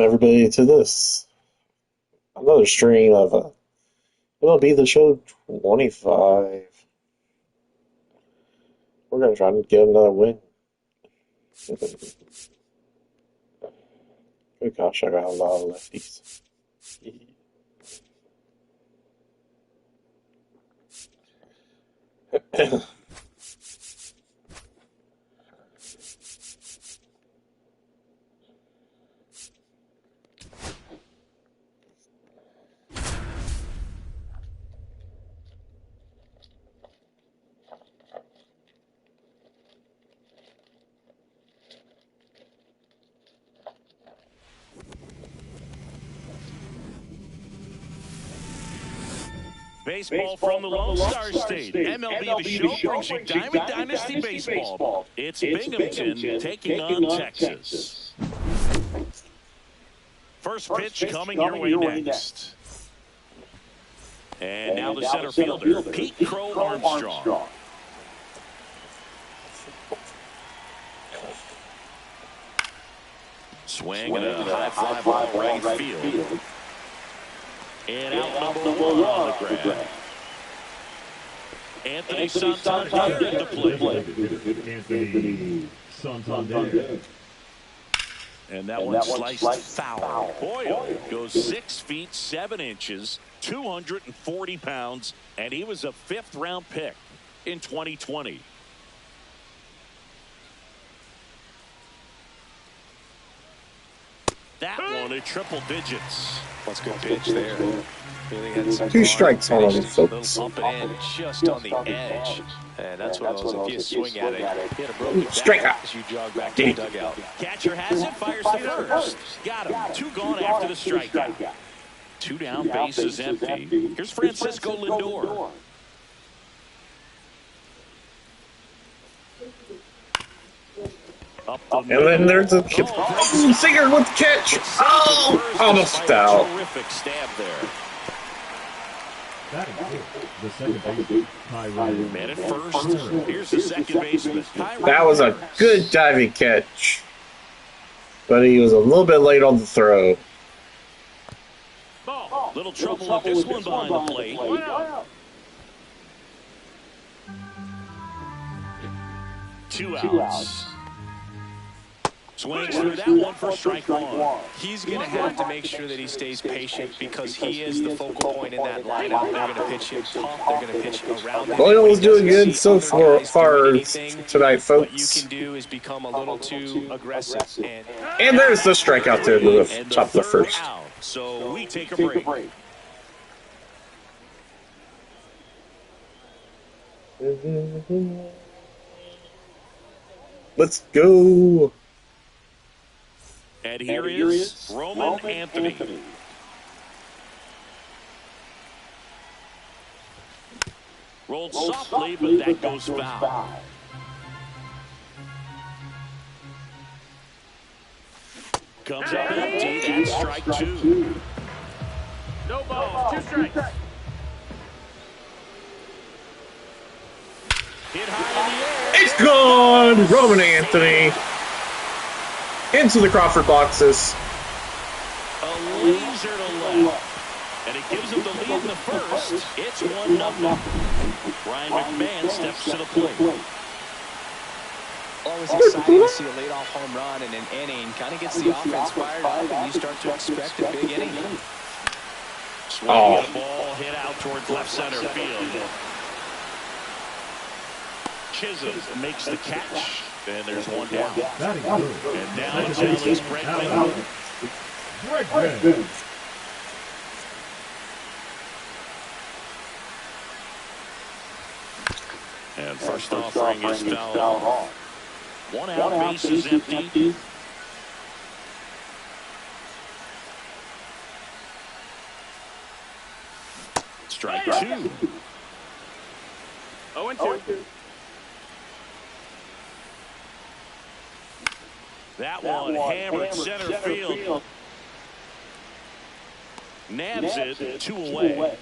Everybody to this another stream of MLB The Show 25. We're gonna try and get another win. Oh gosh, I got a lot of lefties. Baseball from the Lone Star State. MLB The Show brings you Diamond Dynasty Baseball. It's Binghamton taking on Texas. First pitch coming your way next. And now the center fielder, Pete Crow Armstrong. Swing and a high fly ball right field. And out number one on the grab. Anthony Santander into play. Anthony Santander. And that one sliced foul. Boyle goes 6 feet 7 inches, 240 pounds, and he was a 5th-round pick in 2020. That one at triple digits. That's a good pitch there. Really had some 2 strikes already, folks. Bump it in just on the edge. And that's what if you swing at it, hit a broken Strike out. as you jog back to the dugout. Catcher has it, fires to first. Got him. 2 gone after the strikeout. 2 down, base is empty. Here's Francisco Lindor. And then there's a Singer with the catch. Oh, almost out. Terrific stab there. That is the second baseman, Tyrone. Man at first. Here's the second baseman. That was a good diving catch, but he was a little bit late on the throw. Ball. Little trouble with this one behind the plate. Two outs. Swings through that one for strike one. He's going to have to make sure that he stays patient because he is the focal point in that lineup. They're going to pitch him tough. They're going to pitch around him. Boyle's doing good so far tonight, folks. What you can do is become a little too aggressive. And there's the strikeout there to the top of the first. So we take a break. Let's go. And here is Roman Anthony. Rolled softly, but that goes foul. Comes up empty. That's strike 2. No balls, 2 strikes. Hit high in the air. It's gone. Roman Anthony into the Crawford boxes. A laser to left. And it gives him the lead in the first. It's 1-0. Ryan McMahon steps to the plate. Always exciting to see a leadoff home run in an inning. Kind of gets the offense fired up, and you start to expect a big inning. Swinging a ball hit out towards left center field. Chisholm makes the catch. And there's one down. That is good. And now it's Alex Bregman. Bregman. And first offering is foul off. 1 out, base is empty. Strike 2. 0-2. That one hammered center field. Nabs it 2 away.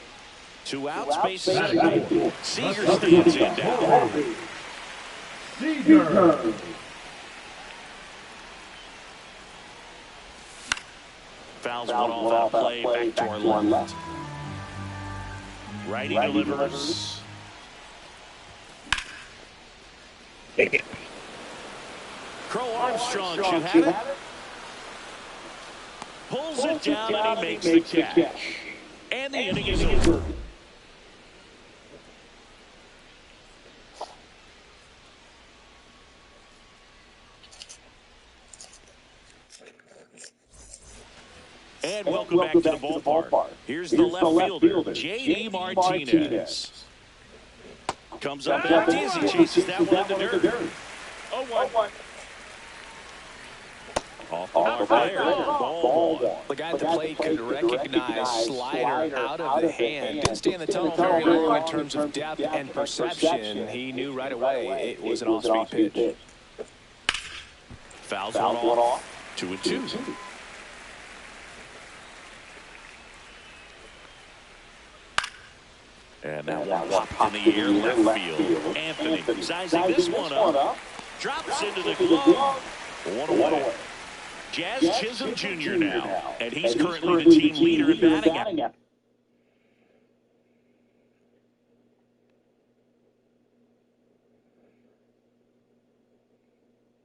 2 outs, base is empty. Seager stands in down. Seager. Fouls one off out of play, back to our left. Righty delivers. Crow Armstrong should have it. Pulls it down and he makes the catch. And the inning is over. And welcome back to the ballpark. Here's the left fielder, J.D. Martinez. Comes up empty as he chases that one in the dirt. 0-1. Off the mark there. Ball one. The guy at the plate could recognize slider out of the hand. Didn't stay in the tunnel very long in terms of depth and perception. He knew right away it was an off-speed pitch. Fouls one off. 2-2. And that one popped in the air left field. Anthony sizing this one up. Drops into the glove. One away. Jazz Chisholm Jr. now. And he's currently the team leader in batting.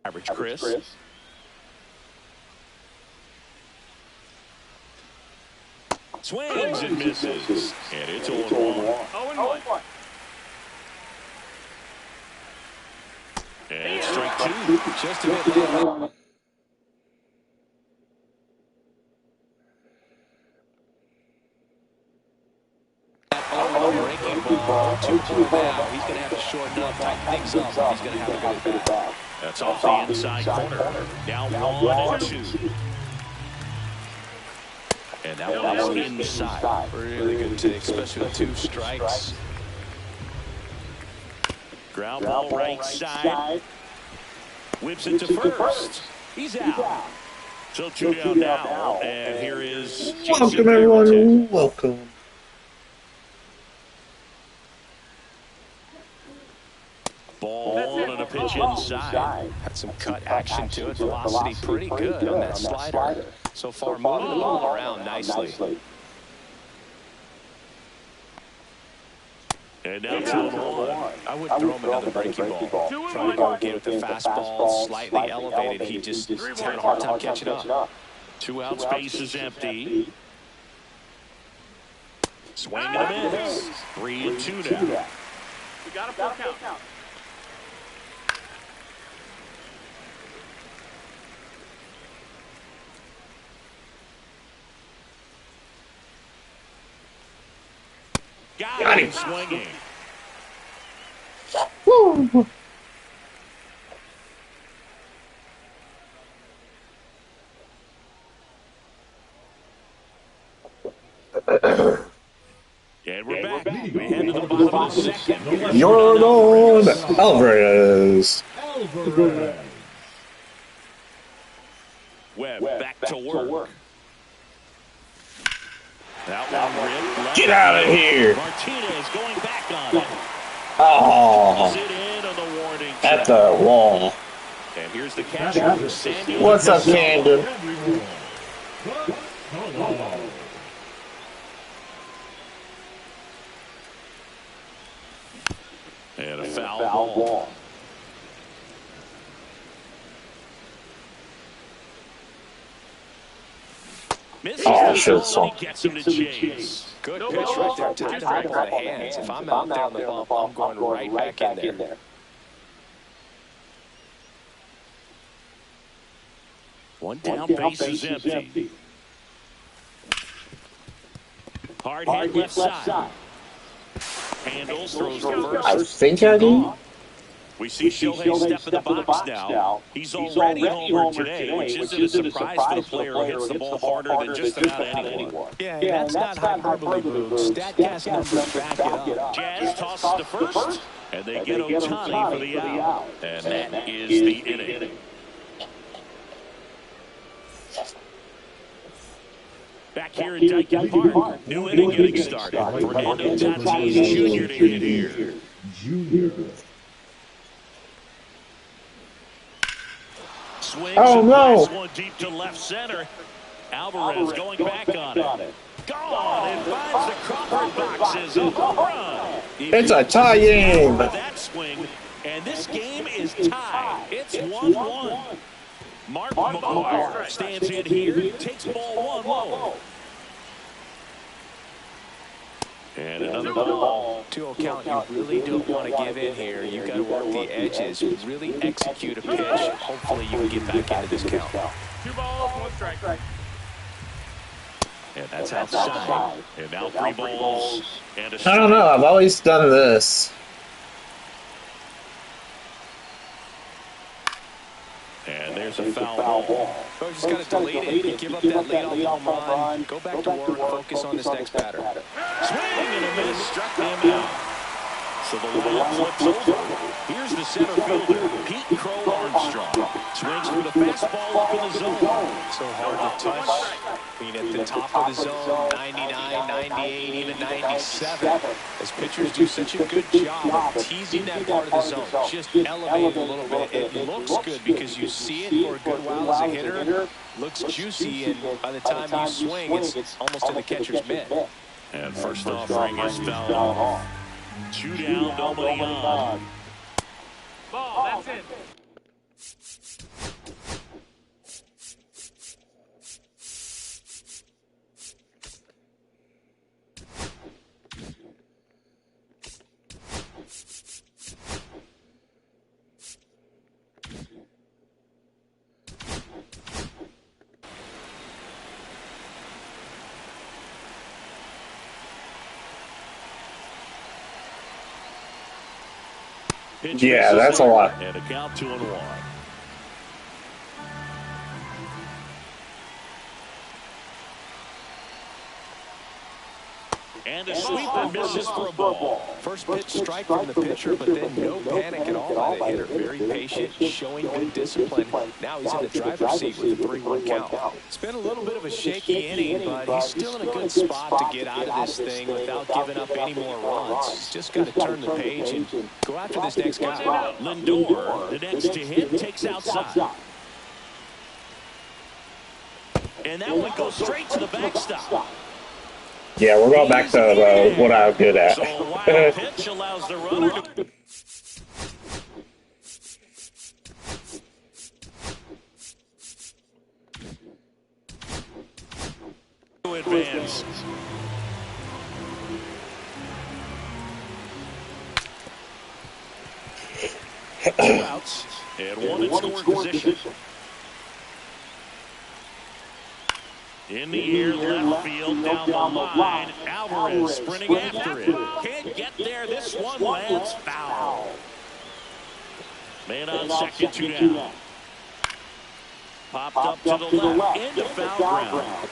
Average Chris. Swings and misses. And it's 0-1. 0-1. And strike two. Just a bit low. Breaking ball. 2-2 now. He's going to have to shorten up, tighten things up. He's going to have to go back. That's off the inside corner. Now 1-2. And that one is inside. Really good take, especially with 2 strikes. Ground ball right side. Whips it to first. He's out. So 2 down now. And here is Welcome, everyone. Welcome. Ball on a pitch inside. Had some cut action to it. Velocity pretty good on that slider. So far, moving the ball around nicely. And now 2-1. I would throw him another breaking ball. Trying to go again with the fastball slightly elevated. He just had a hard time catching up. 2 outs, base is empty. Swing and a miss. 3-2 now. We got a full count. Got him swinging. Woo. And we're back. We head to the bottom of the second. Yordan Alvarez. Webb back to work. That one ripped. Get out of here. Martinez going back on it. Oh, It in on the warning at track. the wall. And here's the catcher, Sandy. What's up, Camden? And a foul ball. Misses Oh, the shit, zone and he gets him to chase. Good pitch right there. Tied him up on the hands. If I'm out there on the bump, I'm going right back in there. One down, base is empty. Hard hit left side. Handles, throws reverse. I think I do. We see Shohei step in the box now. He's already homered today, which isn't a surprise for the player who hits the ball harder than just about anyone. Yeah, that's not hyperbole, Boog. StatCast numbers back it up. Jazz tosses to first, and they get Ohtani for the out. And that is the inning. Back here in Dyken Park, new inning getting started. Fernando Tatis Jr. to hit here. Swings Oh, and no. blasts one deep to left center. Alvarez going back on it. Gone and finds the Crawford boxes. A home run. It's a tie game. That swing, and this game is tied. It's 1-1. Mark McGuire stands in here, takes ball 1 low. And another ball. 2-0 count. You really don't want to give in here. You've got to work the edges, really execute a pitch. Hopefully you can get back into this count. 2 balls, 1 strike. And that's outside. And now 3 balls and a strike. I don't know. I've always done this. And there's a foul ball. So you just got to delete it. You give up that leadoff home run. Go back to work. Focus on this next batter. Swing and a miss. Struck him out. So the lineup flips over. Here's the center fielder, Pete Crow Armstrong. Swings with a fastball up in the zone. So hard to touch. I mean, at the top of the zone, 99, 98, even 97. As pitchers do such a good job of teasing that part of the zone. Just elevate it a little bit. It looks good because you see it for a good while as a hitter. Looks juicy, and by the time you swing, it's almost in the catcher's mitt. And first offering is fouled off. 2 down, nobody on. Ball, that's it. Yeah, that's a lot. And a count 2-1. And a sweeper misses for a ball. First pitch strike from the pitcher, but then no panic at all by the hitter. Very patient, showing good discipline. Now he's in the driver's seat with a 3-1 count. It's been a little bit of a shaky inning, but he's still in a good spot to get out of this thing without giving up any more runs. He's just got to turn the page and go after this next guy. Lindor, the next to hit, takes outside. And that one goes straight to the backstop. Yeah, we're going back to what I'm good at. So a wild pitch allows the runner to advance. Two outs and one in scoring position. In the air, left field, down the line. Alvarez sprinting after it. Can't get there. This one lands foul. Man on second, 2 down. Popped up to the left, into foul ground.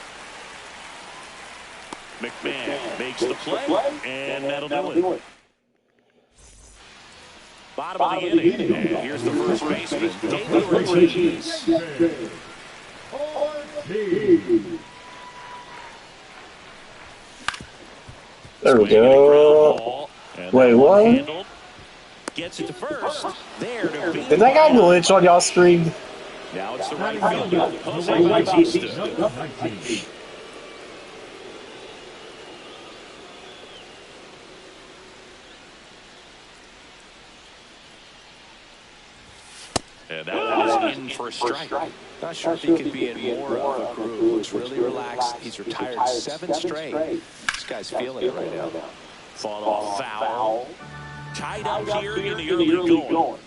McMahon makes the play, and that'll do it. Bottom of the inning, and here's the first baseman, David Ortiz. There we go. Wait, what? Gets it to first. There to beat. Did that guy glitch on y'all screen? Now it's the right fielder, Jose Bautista. And that was in for a strike. Not sure if he could be in more of a groove. Looks really relaxed. He's retired 7 straight. This guy's feeling it right now. Fought off foul. Tied up here in the early going.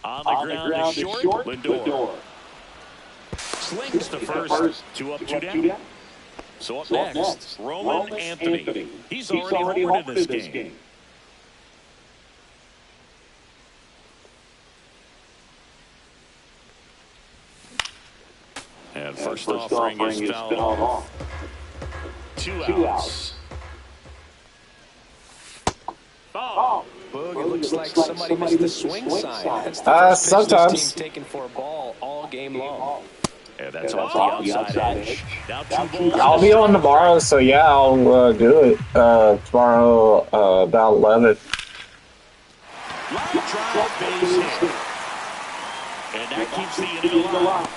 On the ground is short. Lindor slings to first. 2 up, 2 down. So up next, Roman Anthony. He's already homered in this game. And first offering is fouled off. 2 outs. Ball. Boog, it looks like somebody missed the swing sign. That's the first pitch sometimes. this team's taken for a ball all game long. And that's off the outside edge. Now 2 balls. I'll be on tomorrow, so yeah, I'll do it tomorrow about 11. Line drive, base hit. And that keeps the inning alive.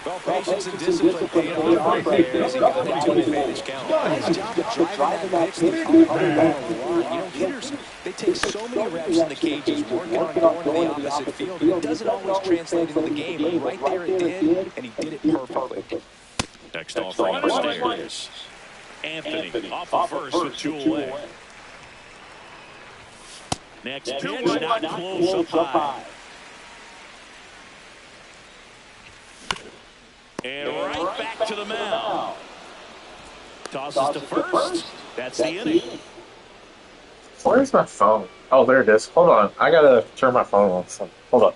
Well, patience and discipline paid off right there as he got into an advantage count. Nice job of driving that pitch to the other end of the line. You know, hitters, they take so many reps in the cages working on going to the opposite field, and it doesn't always translate into the game, but right there it did, and he did it perfectly. Next offering upstairs. Anthony off of first with 2 away. Next pitch, not close, up high. And right back to the mound. Tosses to first. That's the inning. Where's my phone? Oh, there it is. Hold on. I gotta turn my phone on. Hold up.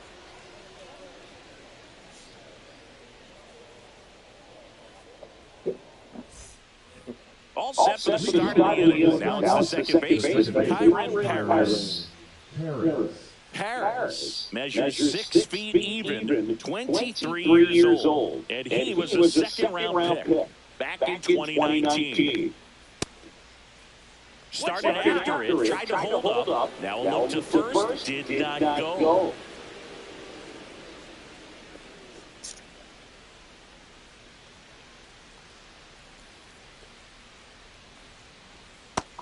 All set for the start of the inning. Now it's the second baseman, Kyron Paris measures 6 feet even, 23 years old, and he was a second-round pick back in 2019. Started after it, tried to hold up. Now a look to first, did not go.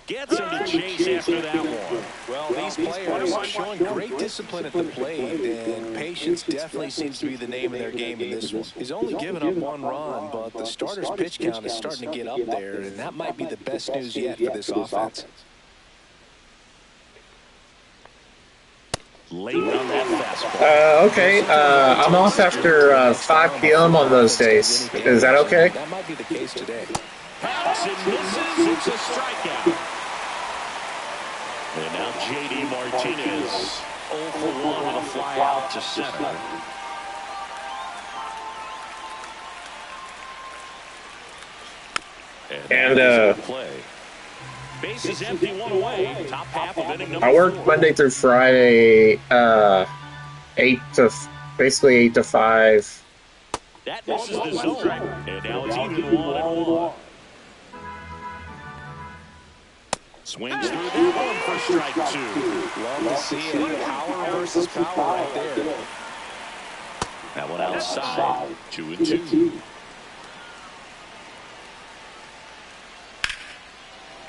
Gets him to chase after that one. Well, these players are showing great discipline at the plate, and patience definitely seems to be the name of their game in this one. He's only given up 1 run, but the starter's pitch count is starting to get up there, and that might be the best news yet for this offense. Late on that fastball. Okay, I'm off after 5 p.m. on those days. Is that okay? That might be the case today. Pounds and misses. It's a strikeout. And now J.D. Martinez 0 for 1 with a fly out to center. And play. Bases empty, 1 away. Top half of inning number 4. I work Monday through Friday, 8 to 5. That misses the zone. And now it's even 1-1. Swings through that one for strike 2. Love to see it. Power versus power right there. That one outside. 2-2.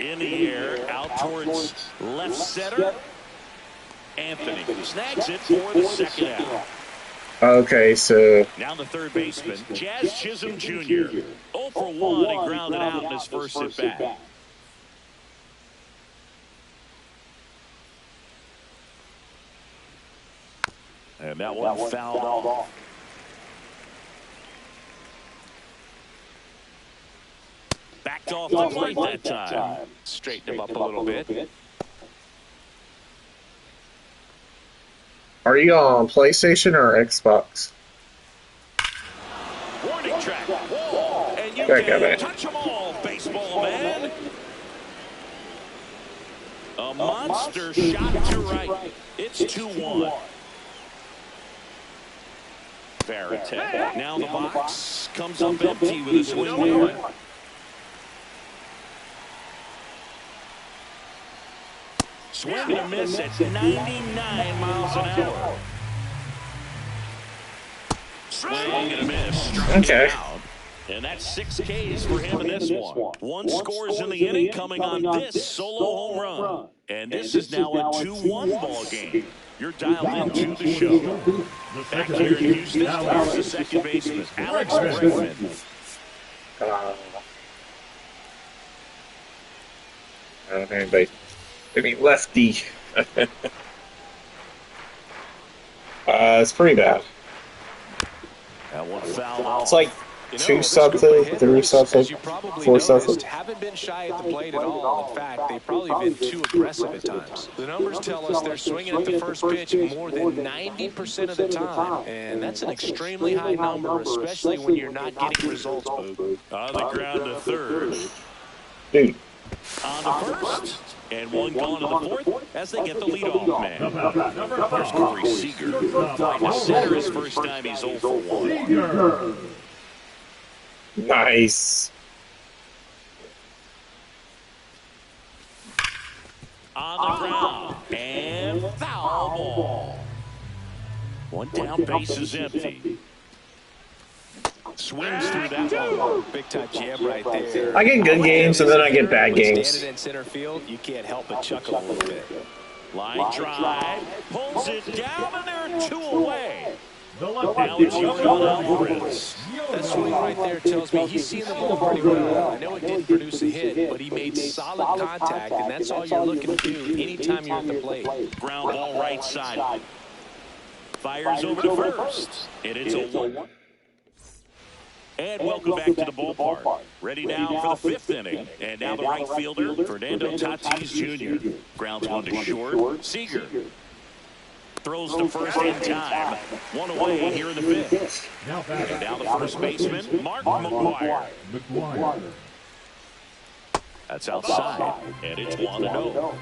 In the air, out towards left center. Anthony snags it for the second out. Okay, so Now the third baseman, Jazz Chisholm Jr. 0 for 1. He grounded out in his first at bat. And that one fouled off. Backed off the plate that time. Straighten him up a little bit. are you on PlayStation or Xbox? Warning track. Wall. And you Okay, can man. touch them all, baseball man. A monster shot to right. It's 2-1. Varitek now in the box. Comes up empty with a swing there. Swing and a miss at 99 miles an hour. Swing and a miss. Okay. And that's 6 Ks for him in this one. 1 scores in the inning coming on this solo home run. And this is now a 2-1 ball game. You're dialed into the show. Back here in Houston, here's the second baseman, Alex Bregman. I don't know anybody. I mean, lefty. It's pretty bad. That one fouled off. It's like 2 something, 3 something, 4 something. Haven't been shy at the plate at all. In fact, they've probably been too aggressive at times. The numbers tell us they're swinging at the first pitch more than 90% of the time, and that's an extremely high number, especially when you're not getting results, Boog. On the ground to third. Dude. On to first. And one gone to the fourth as they get the leadoff man. Here's Corey Seager. Flying to center his first time. He's 0 for 1. Nice. On the ground. And foul ball. One down, base is empty. Swings through that one. Big time jam right there. I get good games and then I get bad games. Standing in center field, you can't help but chuckle a little bit. Line drive, pulls it down, and there are 2 away. The left Now it's Yordan Alvarez. That swing right there tells me he's seeing the ball pretty well. I know it didn't produce a hit, but he made solid contact, and that's all you're looking to do anytime you're at the plate. Ground ball right side. Fires over to first. And it's a 1. And welcome back to the ballpark. Ready now for the 5th inning. And now the right fielder, Fernando Tatis Jr. Grounds one to short. Seager throws to first in time. 1 away here in the 5th. And now the first baseman, Mark McGwire. That's outside. And it's 1-0.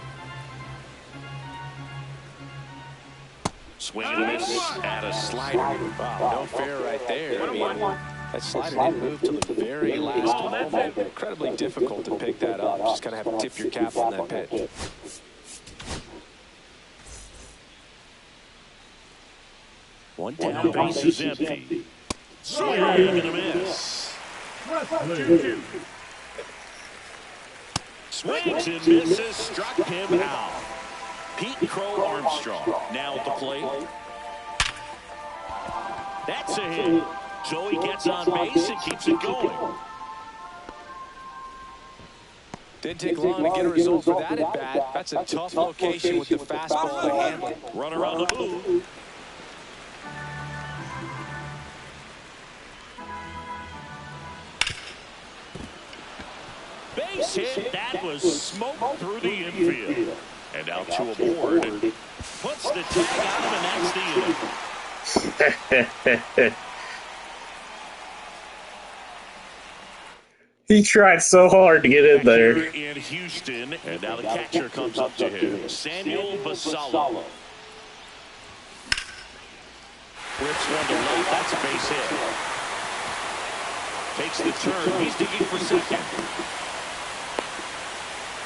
Swing and a miss at a slider. Wow, no fair right there. I mean, that slider didn't move till the very last moment. Incredibly difficult to pick that up. Just kind of have to tip your cap on that pitch. One down, base is empty. Swing and a miss. Swings and misses, struck him out. Pete Crow Armstrong now at the plate. That's a hit. So he gets on base and keeps it going. Didn't take long to get a result for that at bat. That's a tough location with the fastball to handle. Runner on the move. Base hit. That was smoke through the infield. And now 2 aboard. Puts the tag on him, and that's the inning. He tried so hard to get in there. Here in Houston, and now the catcher comes up to him. Samuel Basallo. Rips one to left. That's a base hit. Takes the turn. He's digging for second.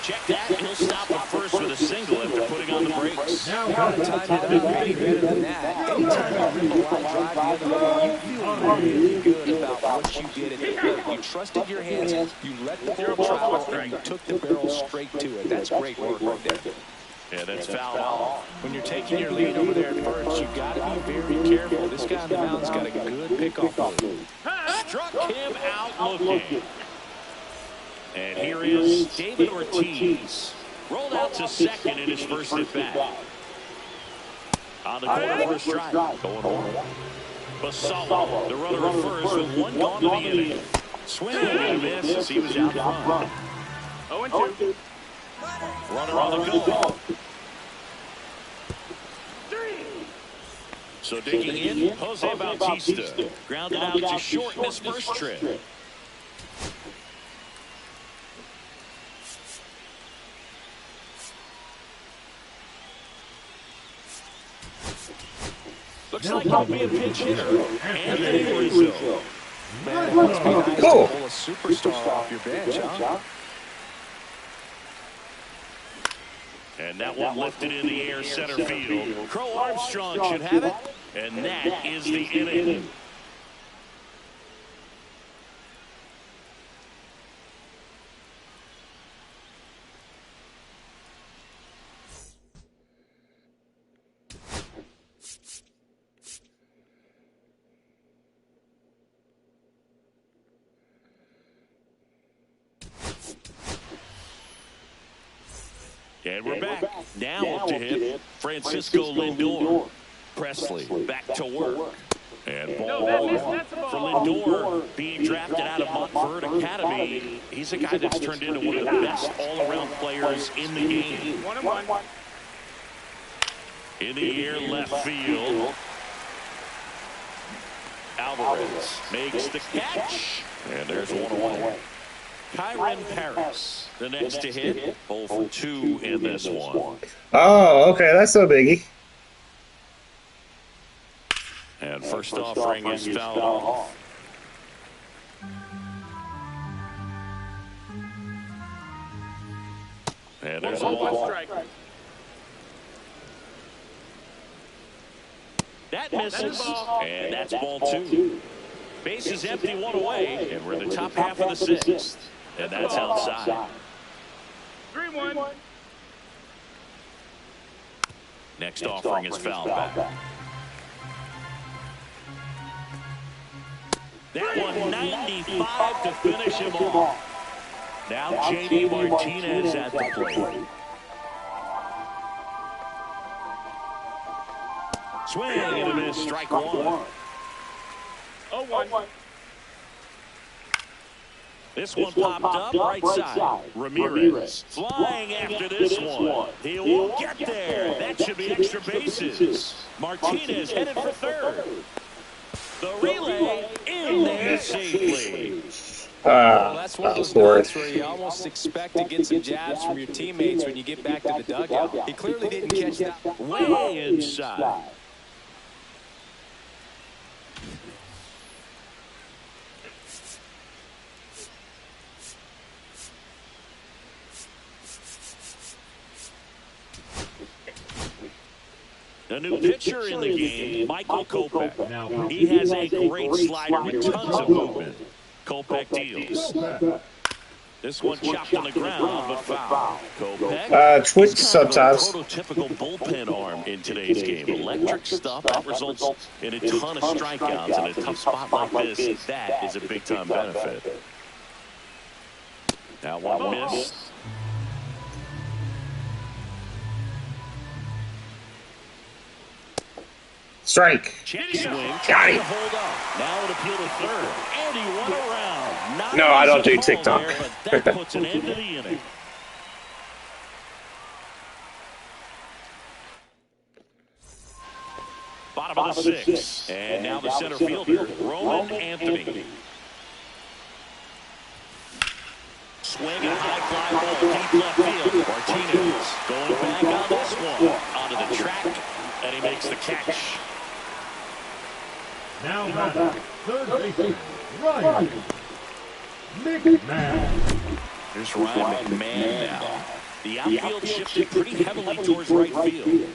Check that. He'll stop at first with a single after putting on the brakes. Now, time it up any better than that. Anytime you rip a line drive the other way, you feel really good about what you did at the plate. You trusted your hands, you let the ball travel, and you took the barrel straight to it. That's great work right there. Yeah, that's foul off. When you're taking your lead over there at first, you've got to be very careful. This guy on the mound's got a good pickoff move. Struck him out looking. And here is David Ortiz. Rolled out to second in his first at bat. On the corner for a strike. Going on. Basallo, the runner at first with 1 gone to the inning. Swing and a miss as he was out front. 0-2. Runner on the go. So digging in, Jose Bautista. Grounded out to short in his first trip. Looks like he'll be a pinch hitter. Anthony Rizzo. Man, it must be nice to pull a superstar off your bench, huh? And that one lifted in the air center field. Crow Armstrong should have it. And that is the inning. And we're back. Now up to hit Francisco Lindor. Presley back to work. And ball for Lindor, being drafted out of Montverde Academy. He's a guy that's turned into one of the best all-around players in the game. 1-1. In the air left field. Alvarez makes the catch. And there's 1-1. Kyron Paris, the next to hit, 0 for 2 in this one. Oh, okay, that's no biggie. And first offering is fouled off. And there's a 1 ball. strike. That misses, and that's ball 2. Bases empty, 1 away, and we're in the top half of the 6th. And that's outside. 3-1. Next offering is foul back. That one 95 to finish him off. Now J.D. Martinez at the plate. Swing and a miss, strike 1. 0-1. This one popped up right side. Ramirez flying after this one. He won't get there. That should be extra bases. Martinez headed for third. The relay in there safely. Well, that's one of those nights where you almost expect to get some jabs from your teammates when you get back to the dugout. He clearly didn't catch that. Way inside. A new pitcher in the game, Michael Kopech. He has a great slider with tons of movement. Kopech deals. This one chopped on the ground, but foul. Kopech, Twitch sometimes. Prototypical bullpen arm in today's game. Electric stuff that results in a ton of strikeouts in a tough spot like this. That is a big-time benefit. Now one missed. Strike. Check swing. Got him. Hold up. Now an appeal to third. And he won around. Not No, I don't easy do ball TikTok. there, but that puts an end to the inning. Bottom of the 6th. And now the center fielder, Roman Anthony. Swing and high fly ball deep left field. Martinez going back on this one. Onto the track. And he makes the catch. Now back, third baseman, Ryan McMahon. Here's Ryan McMahon now. The outfield shifted pretty heavily towards right field.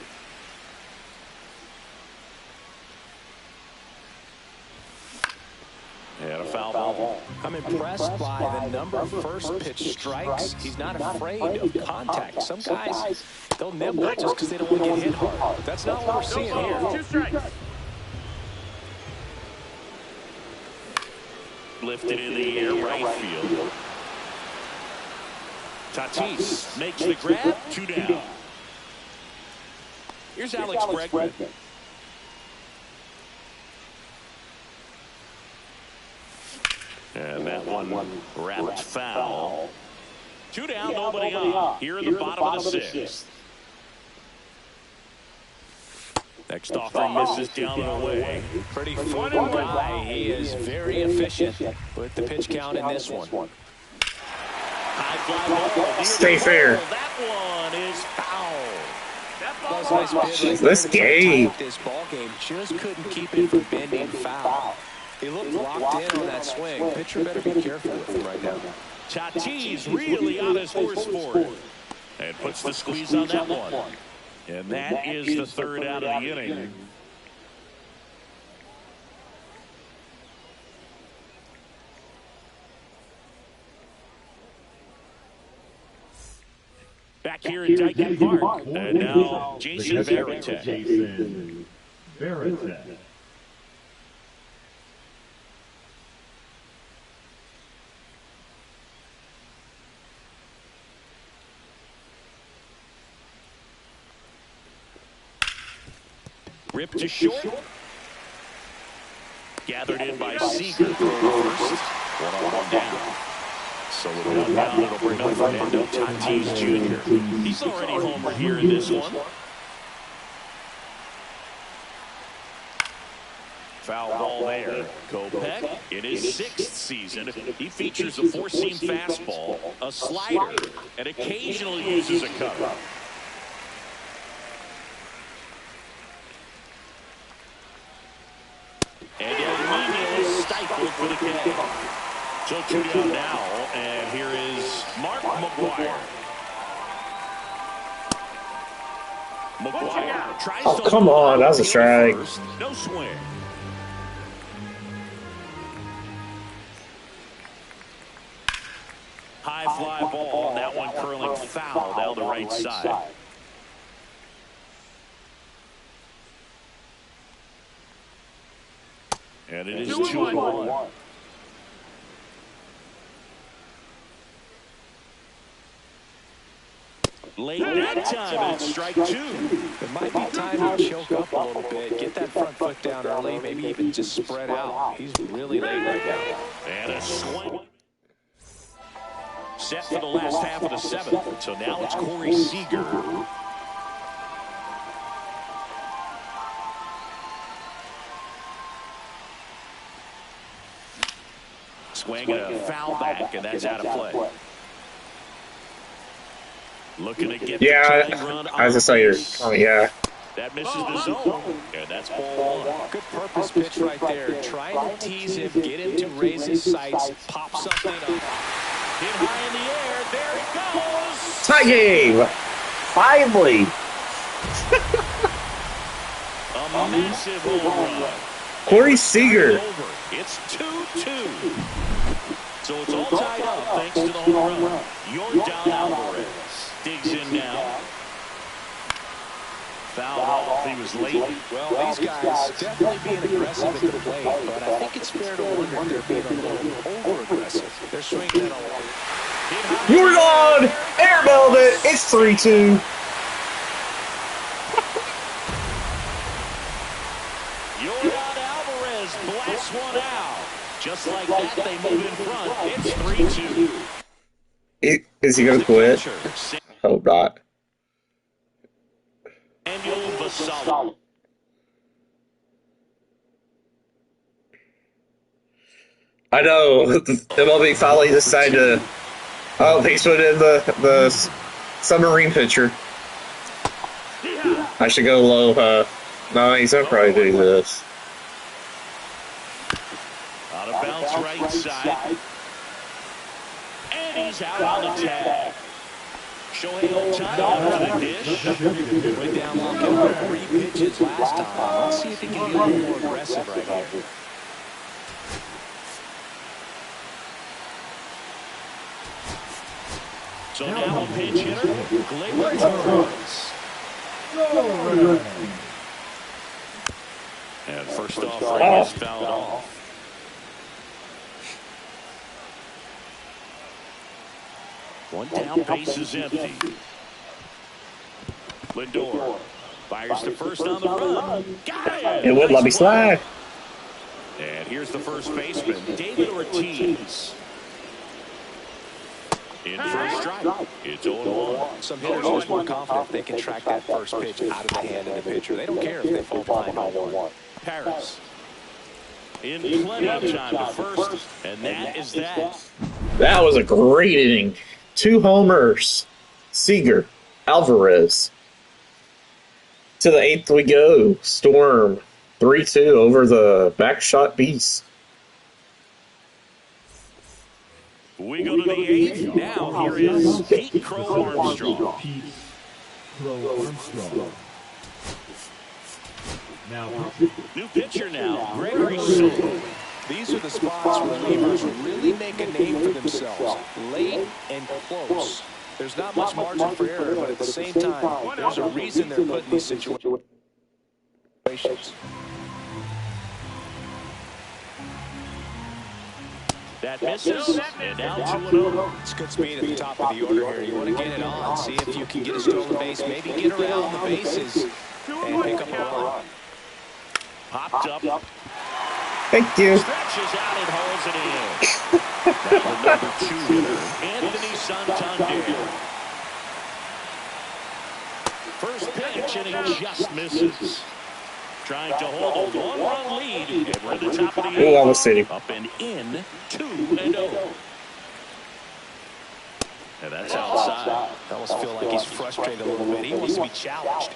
And a foul ball. I'm impressed by the number of first pitch strikes. He's not afraid of contact. Some guys, they'll nibble just because they don't want to get hit hard. That's not what we're seeing here. 2 strikes. Lifted in the air, right field. Tatis makes the grab, 2 down. Here's Alex Bregman. And that one wrapped foul. 2 down, nobody on. Here in the bottom of the 6th. Next offering misses down and away. Pretty frugal guy. He is very efficient with the pitch count in this one. High fly ball. Stay fair. That one is foul. That was a nice pitch. This game. This ball game just couldn't keep it from bending foul. He looked locked in on that swing. Pitcher better be careful with him right now. Tatis really on his horse for it. And puts the squeeze on that one. And that is the third out of the inning. Back here in Dyke Park. And now Jason Varitek. Jason Varitek. Ripped to short. Gathered in by Seager. First. 1-on-1 down. So with 1 down, it'll bring up Fernando Tatis Jr. He's already homered here in this one. Foul ball there. Kopech in his 6th season. He features a 4-seam fastball, a slider, and occasionally uses a cutter. And El is stifled for the K. So 2 down now, and here is Mark McGwire. McGuire tries Oh, to come hold on. That was a strike. first. No swing. High fly ball. That one curling foul down the right side. And it is 2-1. Late that time, and it's strike 2. It might be time to choke up a little bit, get that front foot down early, maybe even just spread out. He's really late right now. And a swing. Set for the last half of the 7th. So now it's Corey Seager. Swing and a foul back, and that's out of play. Looking to get the tying run on as I saw your base. comment, yeah. That misses the zone, and that's ball 1. Good purpose pitch right there. Trying to tease him, get him to raise his sights, pop something up. Hit high in the air. There it goes. Tie game! Finally! A massive home run. Corey Seager. It's 2-2. So it's all tied up thanks to the home run. Yordan Alvarez digs in now. Fouled off. He was late. Well, these guys definitely being aggressive at the plate, but I think it's fair to wonder if they're being a little over-aggressive. They're swinging at a lot. Yordan! Airmailed it! It's 3-2. Yordan Alvarez blasts one out. Just like that, they move in front. It's 3-2. Is he going to quit? Hope not. Samuel Vassallo. I know. MLB finally decided to. Oh, he's put in the submarine pitcher. I should go low. No, he's going to probably do this. Out of bounds right side. And he's out on the tag. Shohei Ohtani on the dish. Way down low, 3 pitches last time. Let's see if he can be a little more aggressive right here. So now a pinch hitter, Gleyber Torres. And first off, Ring is fouled off. One down, base is empty. Lindor fires to first on the run. Got it! It would let me slide. And here's the first baseman, David Ortiz. In for a strike. It's 0-1. Some hitters are just more confident they can track that first pitch out of the hand of the pitcher. They don't care if they fall behind 0-1. Paris. In plenty of time to first, and that is that. That was a great inning. 2 homers. Seager, Alvarez. To the 8th we go. Storm 3-2 over the backshot beast. We go to the 8th. Now here is Pete Crow Armstrong. Pete Crow Armstrong. Now, New pitcher now, Gregory Soto. These are the spots where relievers really make a name for themselves. Late and close. There's not much margin for error, but at the same time, there's a reason they're put in these situations. That misses, and now 2-0. It's good speed at the top of the order here. You want to get it on, see if you can get a stolen base, maybe get around the bases and pick up a run. Popped up. Thank you. Stretches out and holds it in. Now the number 2 hitter, Anthony Santander. First pitch, and he just misses. Trying to hold a 1-run lead, and we're at the top of the 8th. Ooh, almost hit him. Up and in, 2-0. And that's outside. I almost feel like he's frustrated a little bit. He wants to be challenged.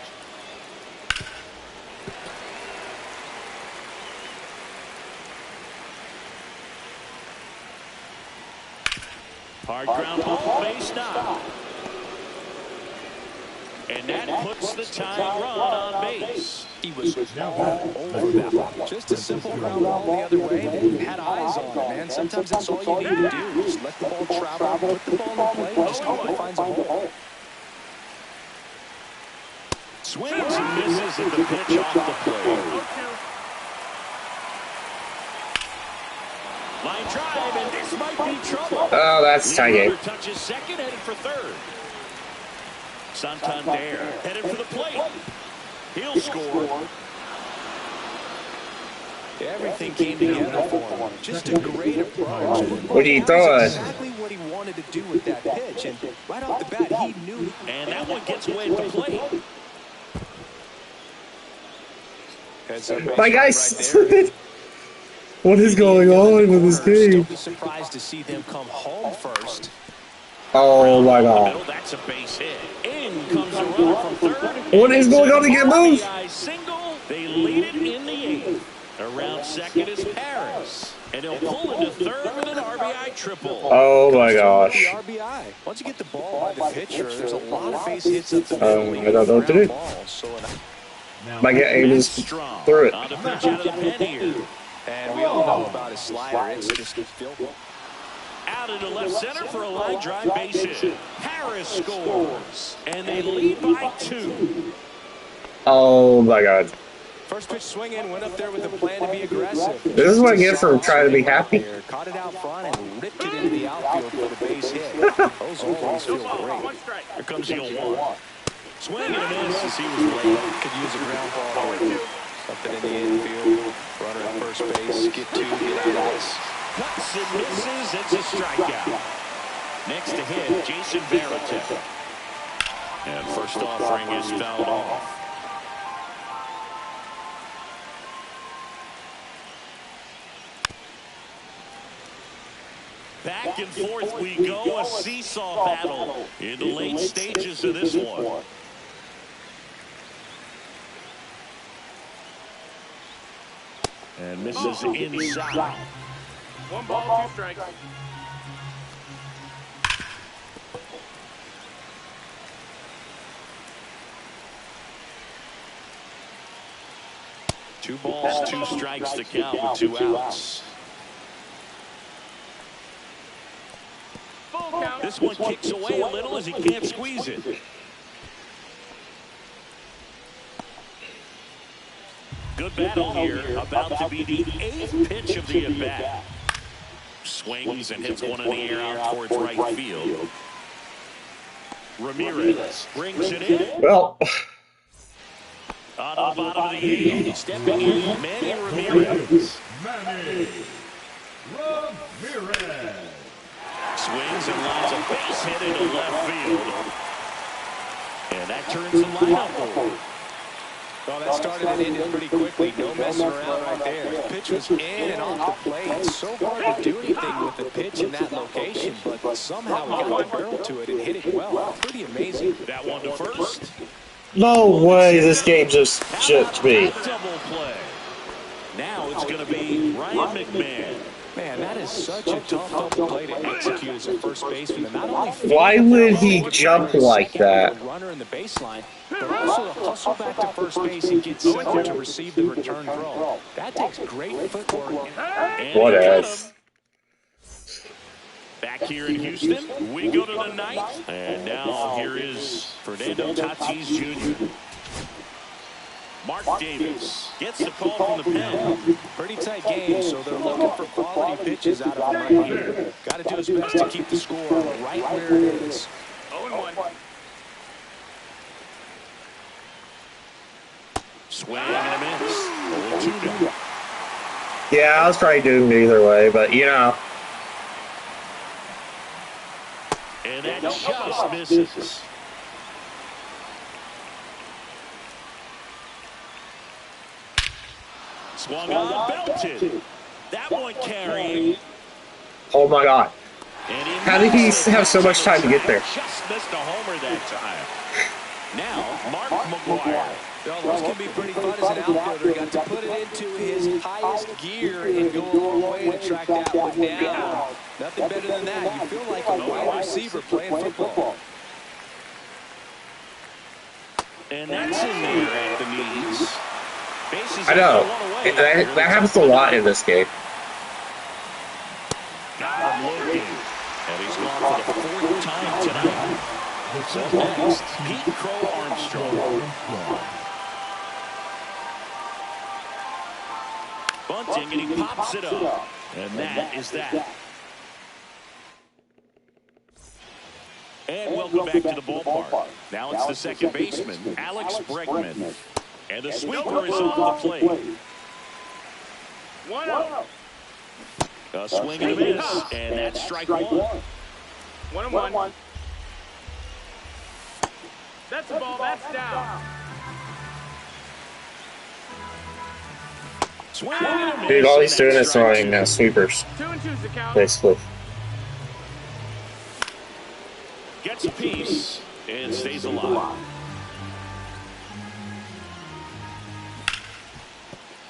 Hard ground ball, base knock. And that puts the tying run on base. He was over that one. Just a simple ground ball the other way, and he had eyes on it, man. Sometimes that's all you need to do. Just let the ball travel, put the ball in play, and just hope it finds a hole. Swings and misses at the pitch off the plate. Line drive, and this might be trouble. Oh, that's tie game. Touches second, headed for third. Santander headed for the plate. He'll score. Everything came together for him. Just a great approach. What are you throwing? Exactly what he wanted to do with that pitch, and right off the bat, he knew. And that one gets away at the plate. My guys, what is going on with this game? Don't be surprised to see them come home first. Oh my God! That's a base hit. In comes a runner from third. What is going on to get moved? Single. They lead it in the eighth. Around second is Paris, and he'll pull into third with an RBI triple. Oh my gosh! RBI. Once you get the ball by the pitcher, there's a lot of base hits up the middle. I don't know what to do. Might get Amos through it. On the pitch out of the pen here. And we all know about his slider. It's just filthy. Out into left center for a line drive base hit. Harris scores, and they lead by 2. Oh my God! First pitch swing in, went up there with a plan to be aggressive. This is what I get for trying to be happy. Caught it out front and ripped it into the outfield for the base hit. Those always feel great. Here comes the 0-1. Swing and a miss as he was late. Could use a ground ball here. Something in the infield. Runner at first base. Get 2, get out of this. Cuts and misses. It's a strikeout. Next to hit, Jason Varitek. And first offering is fouled off. Back and forth we go, a seesaw battle in the late stages of this one. And misses inside. 1 ball, 2 strikes. Two balls, 2 strikes to count with 2 outs. This one kicks away a little as he can't squeeze it. Good battle here, about to be the 8th pitch of the at-bat. Swings and hits one in the air out towards right field. Ramirez brings it in. Well, On the bottom of the 8th, stepping in, Manny Ramirez. Manny Ramirez. Swings and lines a base hit into left field. And that turns the lineup over. Well, that started and ended pretty quickly. No messing around right there. The pitch was in and off the plate. It's so hard to do anything with the pitch in that location, but somehow he got the barrel to it and hit it well. Pretty amazing. That one to first. no way this game just chipped me. Double play. Now it's going to be Ryan McMahon. Man, that is such a tough double play to execute as a first baseman. Not only Why would he jump like that? Runner in the baseline, but also to hustle back to first base and get set to receive the return throw. That takes great footwork. And What he got else? him. Back here in Houston, we go to the 9th. And now here is Fernando Tatis Jr. Mark Davis gets the call from the pen. Pretty tight game, so they're looking for quality pitches out of him right here. Got to do his best to keep the score right where it is. 0-1. Swing and a miss. 0-2 now. Yeah, I was probably doomed either way, but you know. And that just misses. Swung on, belted. That one carrying. Oh my God. And How did he have so much time to get there? Just missed a homer that time. Now, Mark McGuire. Well, those can be pretty fun as an outfielder. Got to put it into his highest gear and go a long way to track that one down. Nothing better than that. You feel like a wide receiver playing football. And that's in there at the knees. Bases I know. away. That happens a lot in this game. Got him looking. And he's gone for the fourth time tonight. So next, Pete Crow Armstrong. Bunting, and he pops it up. And that is that. And welcome back to the ballpark. Now it's the second baseman, Alex Bregman. And the sweeper is off the plate. 1-0. A swing and a miss, and that's strike one. 1-1. That's the ball. That's down. Swing and a miss. Dude, all he's doing is throwing sweepers, 2-2's the count. basically. Gets a piece and stays alive.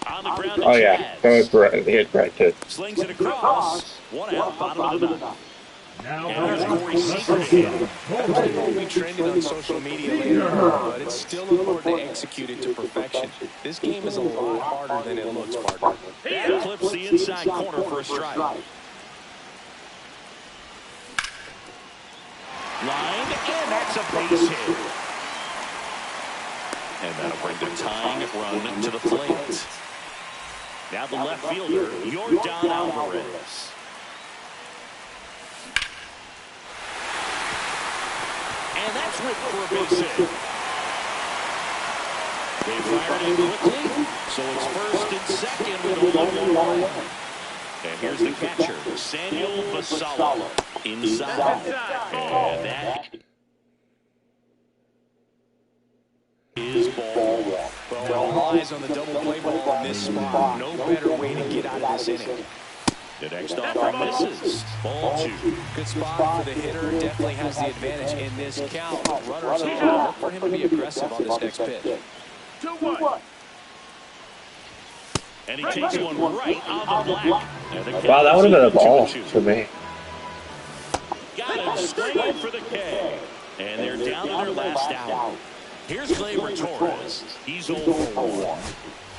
On the ground, Oh yeah, that was right. Hit right too. slings it across. One out, bottom of the ninth. Now, And there's Corey Seager. It won't be trending on social media later, but it's still important to execute it to perfection. This game is a lot harder than it looks, partner. That clips the inside corner for a strike. Lined, and that's a base hit. And that'll bring the tying run to the plate. Now the left fielder, Yordan Alvarez. And that's ripped for a base hit. They fired it quickly, so it's first and second with only one away. And here's the catcher, Samuel Vassallo, inside. And that is ball one. Well, all eyes on the double play ball in this spot. No better way to get out of this inning. the next offer misses. Ball two. Good spot for the hitter. Definitely has the advantage in this count. Runners on. Look for him to be aggressive on this next pitch. 2-1. And he takes one right on the black. Wow, that would have been a ball for me. Got him straight for the K. And they're down to their last out. Here's Gleyber Torres. He's 0 for 1.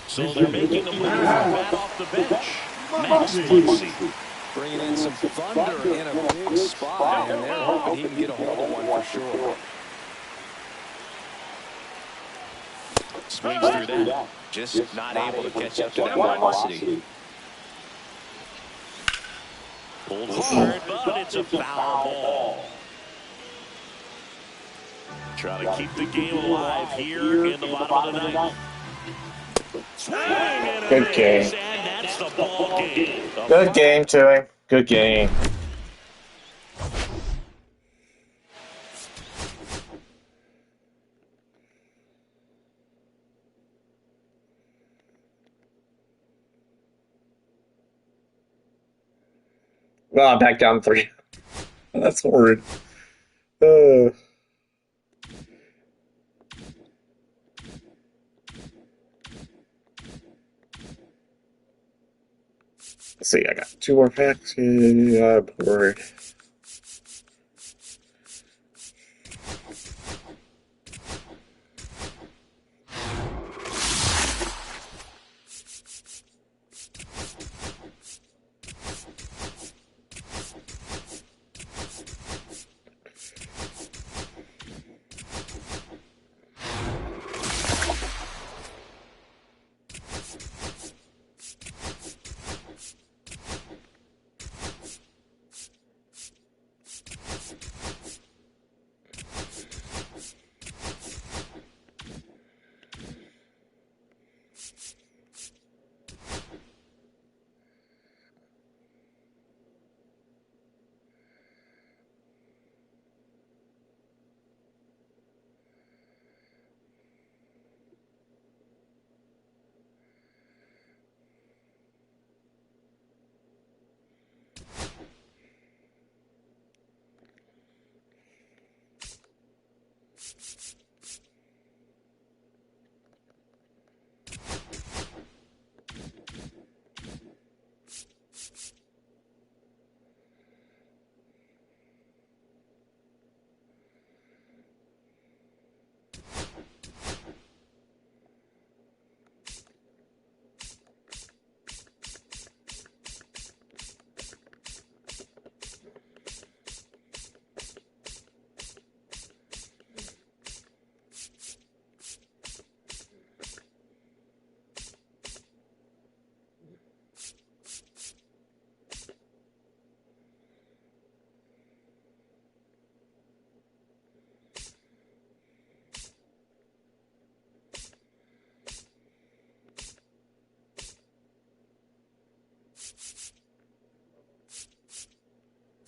So they're making a move from bat off the bench. Max Muncy. Bringing in some thunder in a big spot, and they're hoping he can get a hold of one for sure. Swings through that. Just not able to catch up to that velocity. Pulled hard, but it's a foul ball. Trying to keep the game alive here in the bottom of the ninth. Swing and a Good miss, game. and that's the ball game. Good game, Chewy. Good game. Well, I'm back down 3. That's horrid. Let's see, I got 2 more packs. Yeah, I'm bored.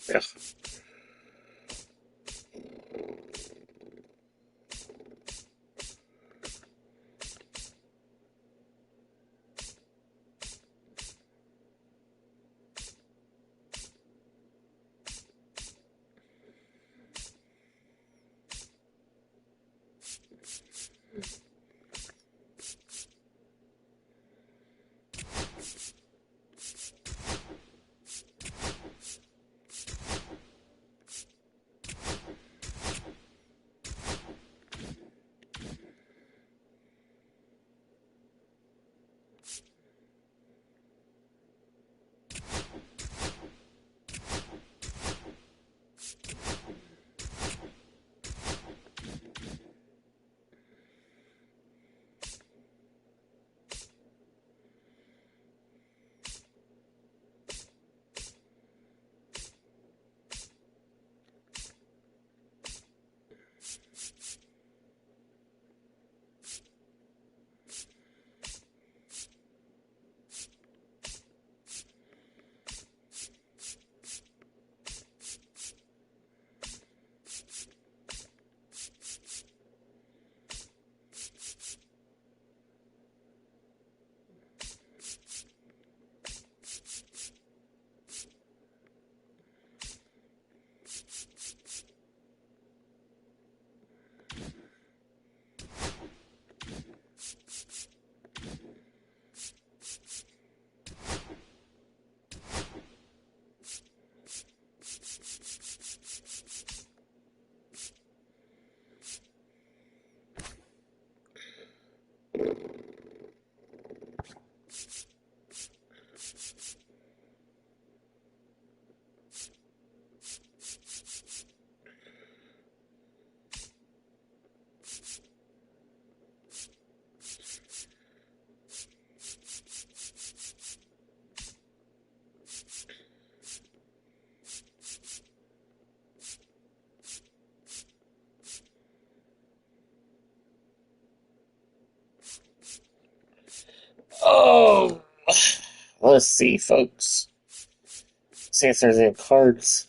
Yeah. Oh, let's see, folks. See if there's any cards.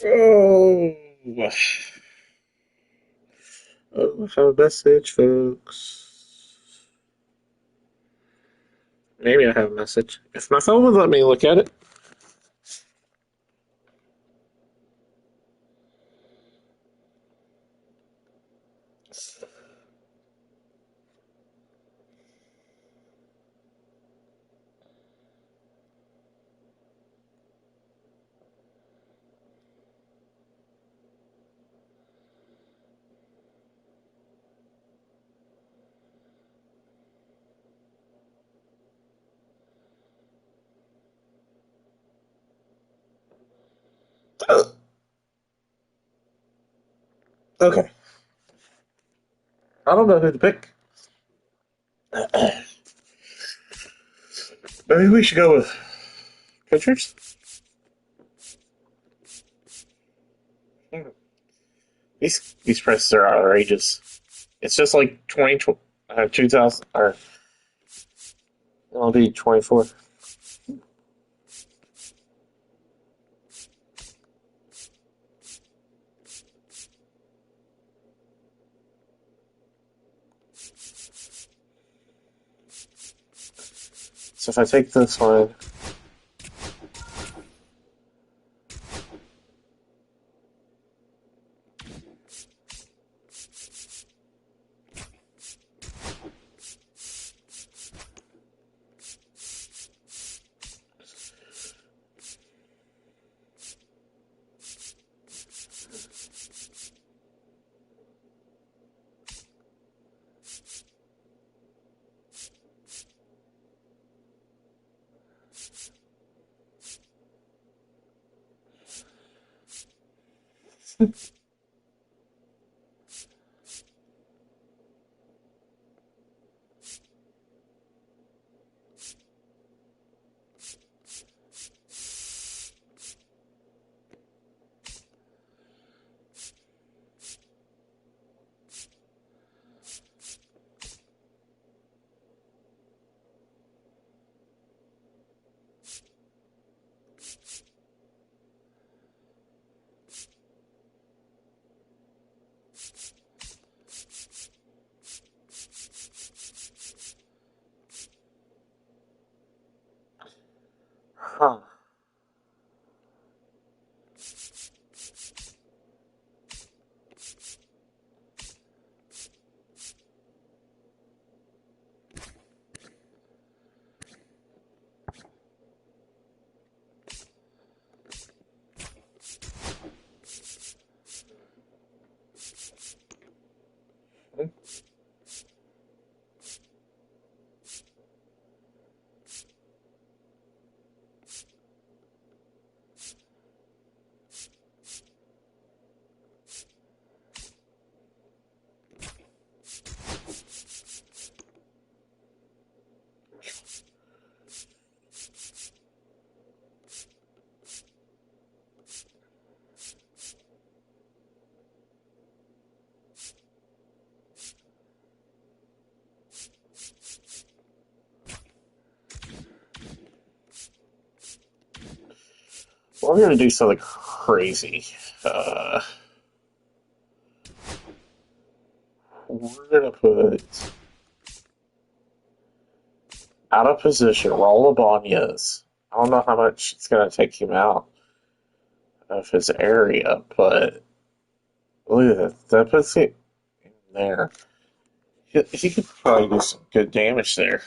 Oh, oh, I have a message, folks. Maybe I have a message. If my phone would let me look at it. Okay. I don't know who to pick. Maybe we should go with pitchers. These prices are outrageous. It's just like 2000, or it'll be 24. So if I take this one, huh? Well, we're gonna do something crazy. We're gonna put out of position Raul Ibanez. I don't know how much it's gonna take him out of his area, but look at that. That puts it in there. He could probably do some good damage there.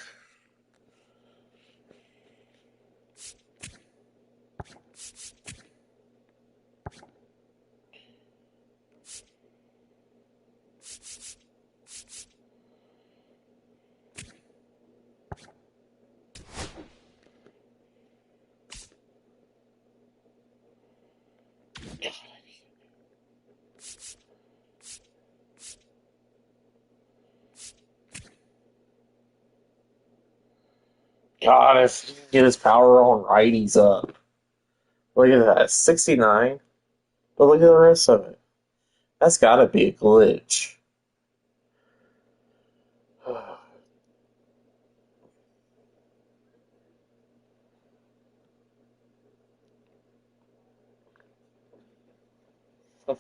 God, if he can get his power on righties up. Look at that, 69. But look at the rest of it. That's gotta be a glitch. And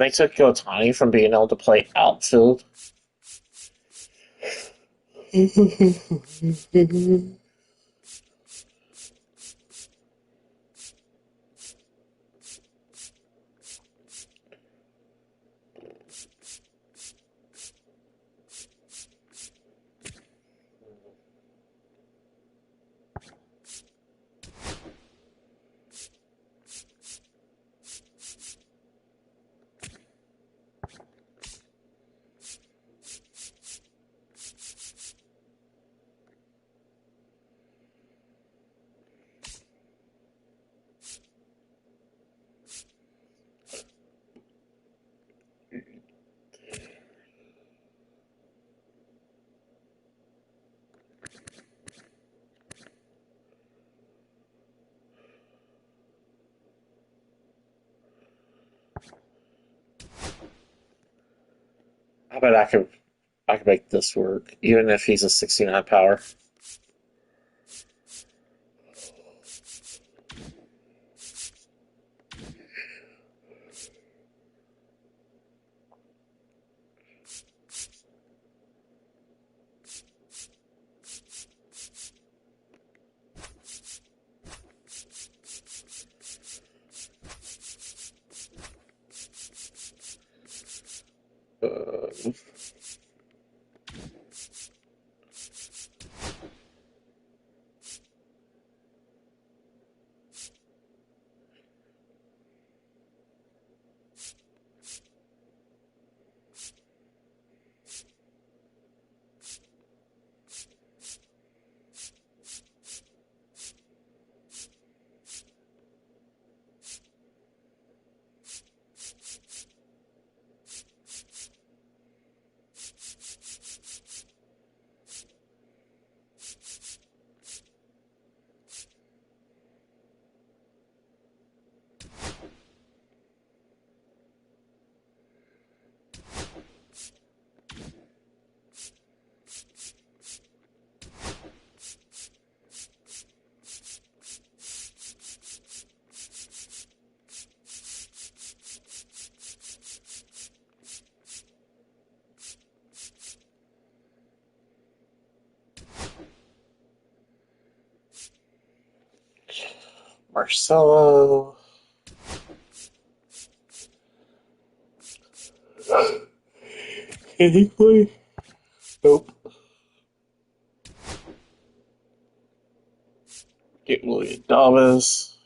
they took Otani from being able to play outfield. I bet I could make this work, even if he's a 69 power. Uh, Marcelo. Can he play? Nope. Get William Davis.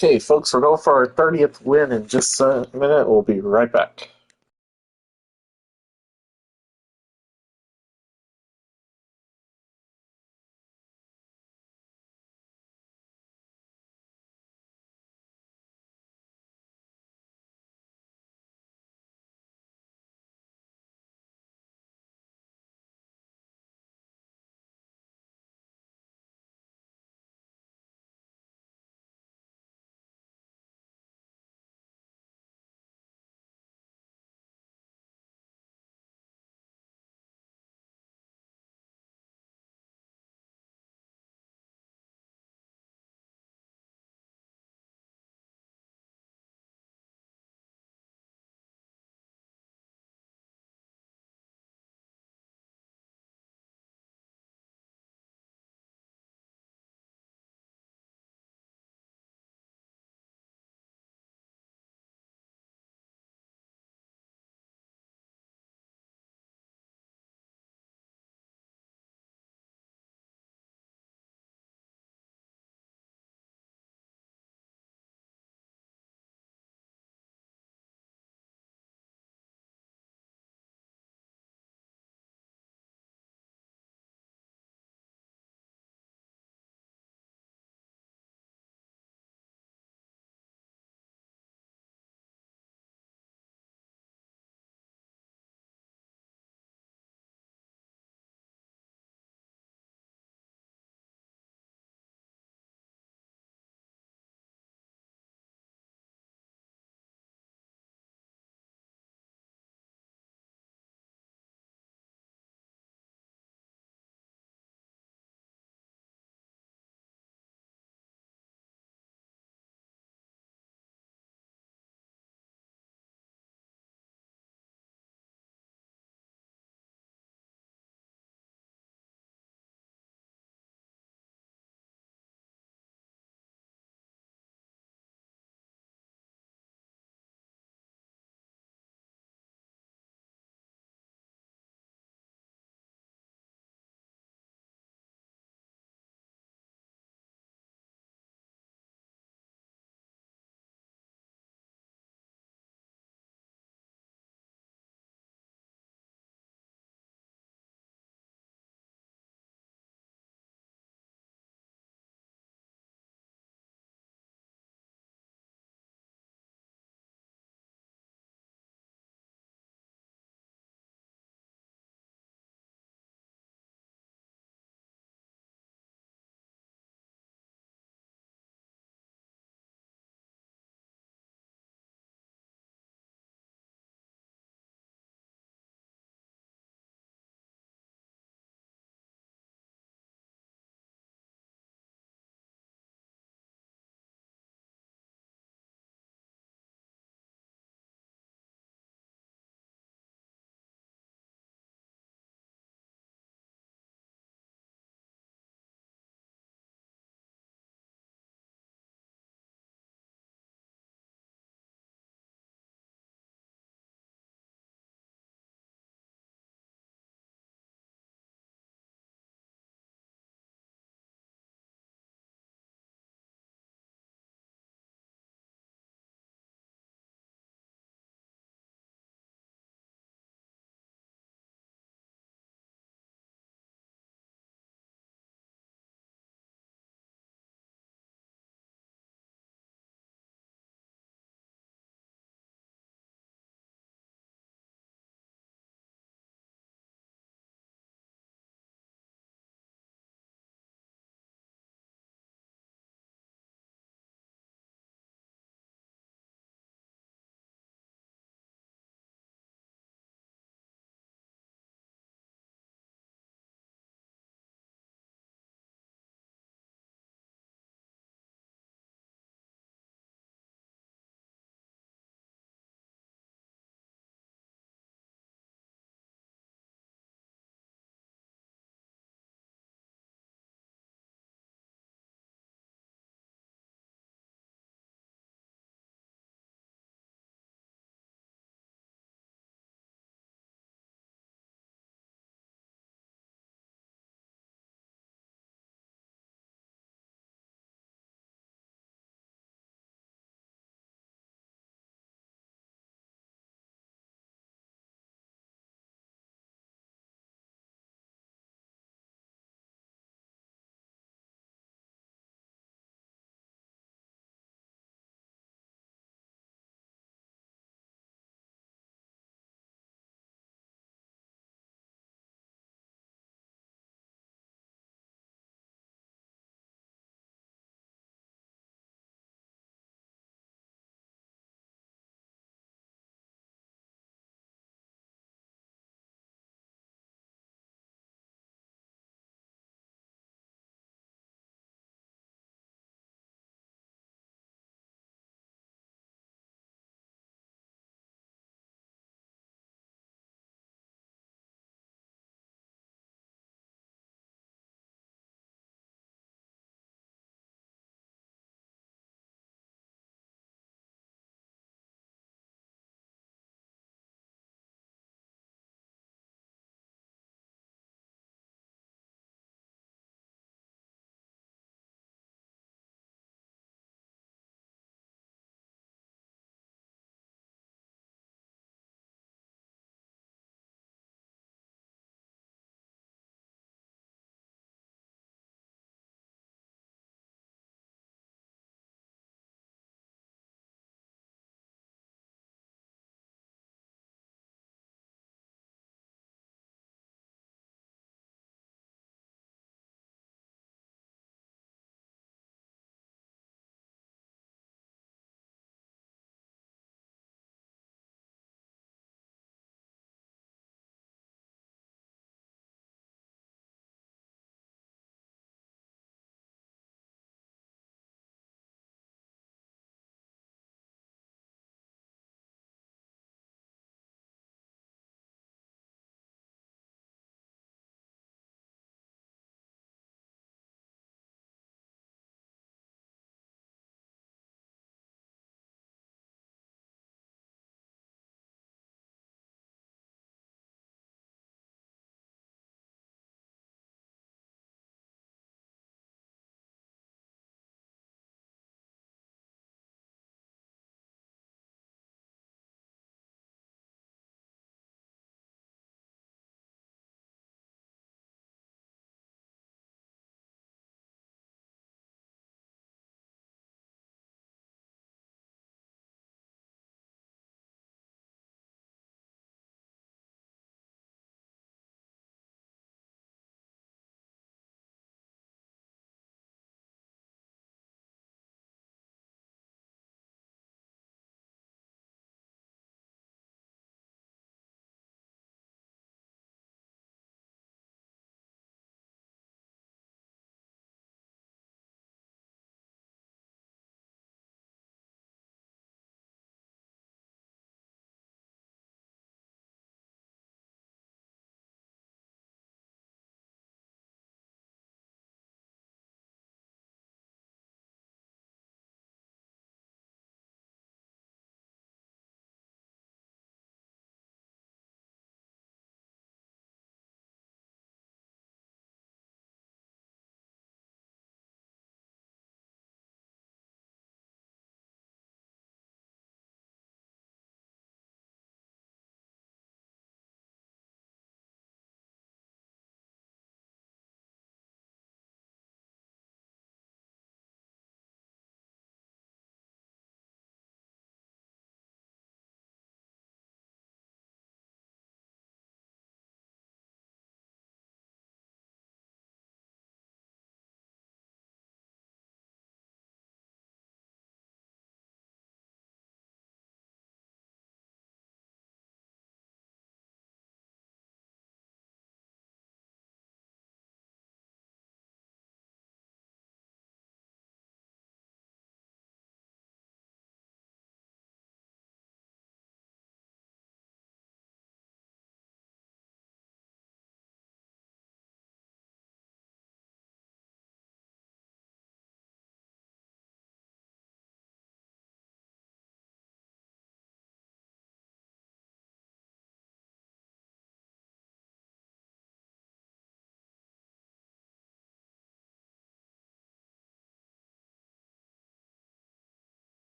Okay, folks, we're going for our 30th win in just a minute. We'll be right back.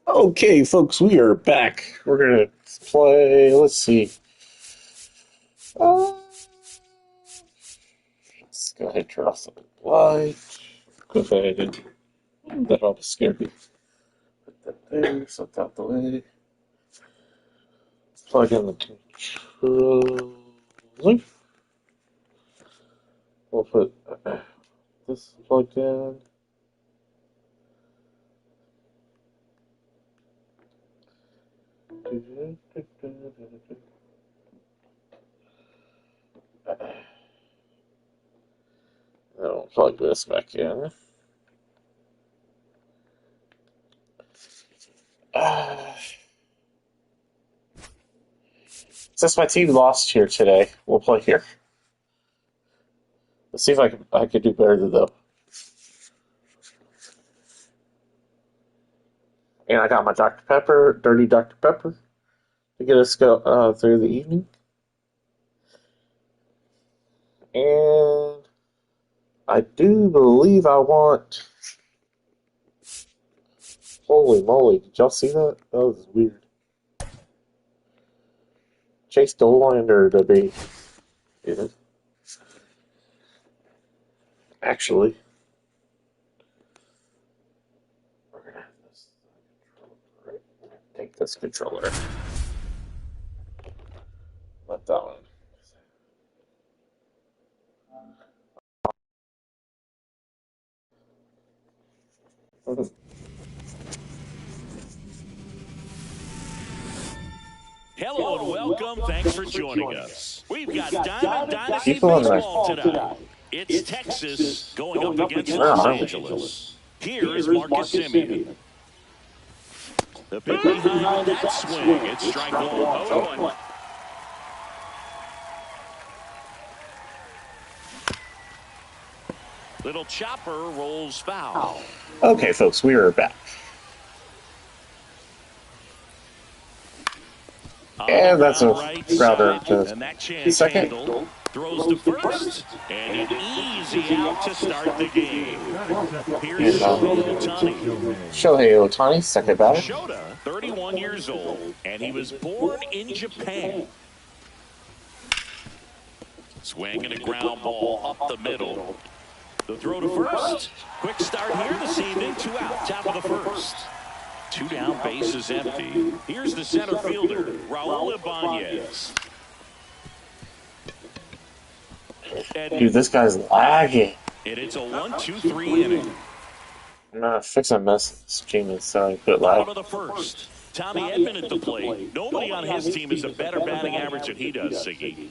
Okay, folks, we are back. We're gonna play. Let's see. Let's go ahead and turn off the light. Go ahead and that all scared me. Put that there, set that out the way. Plug in the controller. We'll put this plugged in. I'll plug this back in. Since my team lost here today, we'll play here. Let's see if I could do better than them. And I got my Dr. Pepper, Dirty Dr. Pepper, to get us go through the evening. And I do believe I want... Holy moly, did y'all see that? That was weird. Chase Dolander to be in it. Actually, we're going to have this controller. Take this controller. Let that one. Hello and welcome. Thanks for joining us. We've got Diamond Dynasty People in Baseball tonight. It's Texas going up against Los Angeles. Here is Marcus Semien. The pitch behind that swing. It's strike one. 0-1. Little chopper rolls foul. Okay, folks, we are back. And that's a grounder to second. Throws to first, and an easy out to start the game. Here's Shohei Ohtani, second batter. Shota, 31 years old, and he was born in Japan. Swinging a ground ball up the middle. The throw to first. Quick start here this evening. 2 out, top of the first. 2 down, bases empty. Here's the center fielder, Raul Ibanez. Dude, this guy's lagging. And it's a 1-2-3 inning. I'm not fixing this genius, so I put lag. Bottom of the first. Tommy Edman at the plate. Nobody on his team has a better batting average than he does, Siggy.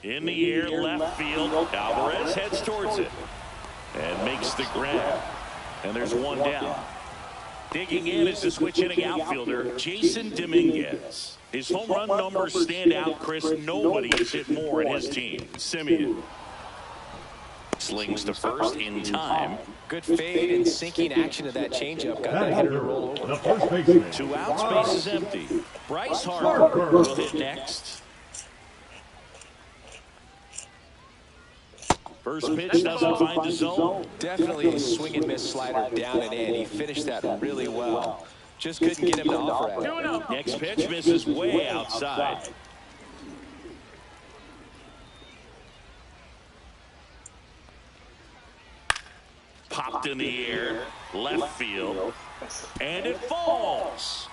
In the air, left field. Alvarez heads towards it and makes the grab. And there's one down. Digging in is the switch hitting outfielder, Jason Dominguez. His home run numbers stand out, Chris. Nobody has hit more in his team. Semien slings to first in time. Good fade and sinking action of that changeup. Got that hitter to roll over. The first baseman. 2 outs, bases empty. Bryce Harper will hit next. First pitch doesn't find the zone. Definitely a swing and miss slider down and in. He finished that really well. Just couldn't get him to offer at it. Next pitch misses way outside. Popped in the air, left field, and it falls.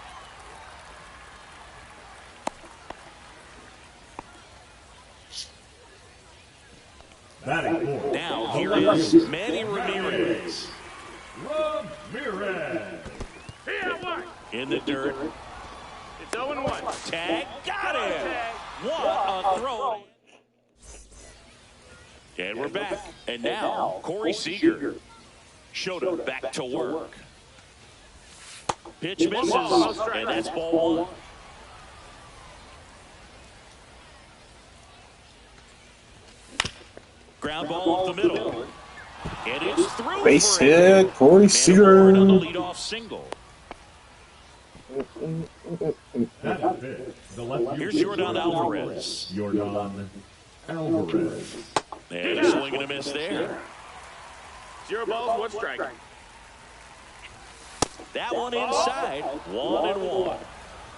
Batting fourth. Now here is Manny Ramirez. Ramirez. In the dirt. It's 0-1. Tag, got him. What a throw. And we're back. And now, Corey Seager. Shota back to work. Pitch misses, and that's ball 1. Ground ball up the middle. And it's through. Base hit, Corey Seager. On the leadoff single. Here's Jordan Alvarez. Jordan Alvarez. And a swing and a miss there. 0 balls, 1 strike. That one inside. 1-1.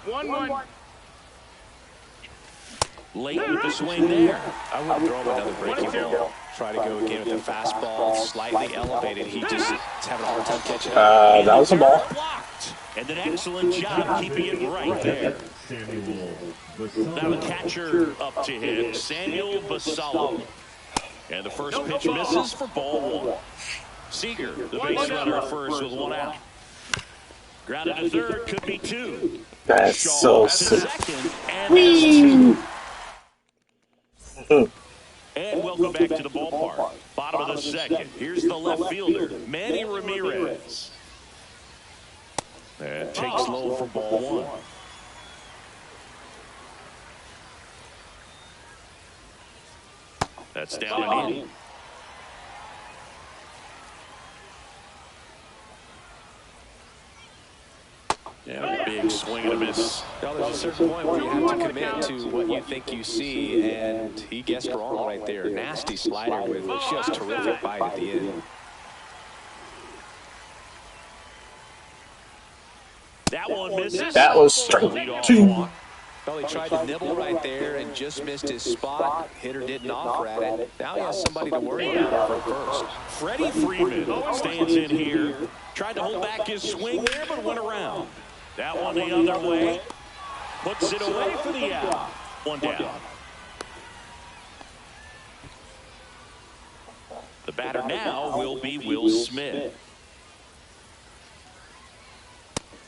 1-1. Late with the swing there. I wouldn't throw him another breaking ball. Try to go again with the fastball slightly elevated. He just is having a hard time catching up. That was a ball. Blocked. And an excellent job keeping it right there. Now the catcher up to hit, Samuel Basallo. And the first pitch misses for ball 1. Seager, the base runner at first with 1 out. Grounded to third, could be 2. That's so sick. Second, and that's 2. And welcome back to the ballpark. Bottom of the second. Here's the left fielder, Manny Ramirez. And takes low for ball 1. That's down and in. Yeah, big swing and a miss. Well, there's a certain point where you have to commit to what you think you see, and he guessed wrong right there. Nasty slider with just terrific bite at the end. That one misses. That was strike 2. Well, he tried to nibble right there and just missed his spot. Hitter didn't offer at it. Now he has somebody to worry about from first. Freddie Freeman stands in here. Tried to hold back his swing there, but went around. That one the other way. Puts it away for the out. 1 down. The batter now will be Will Smith.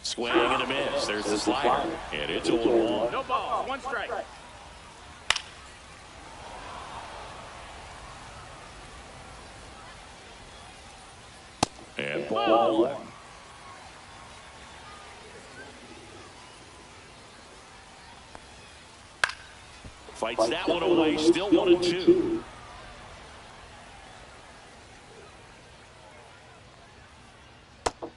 Swing and a miss. There's the slider. And it's 0-1. No ball. 1 strike. And ball 1. Fights that one away. Still 1-2.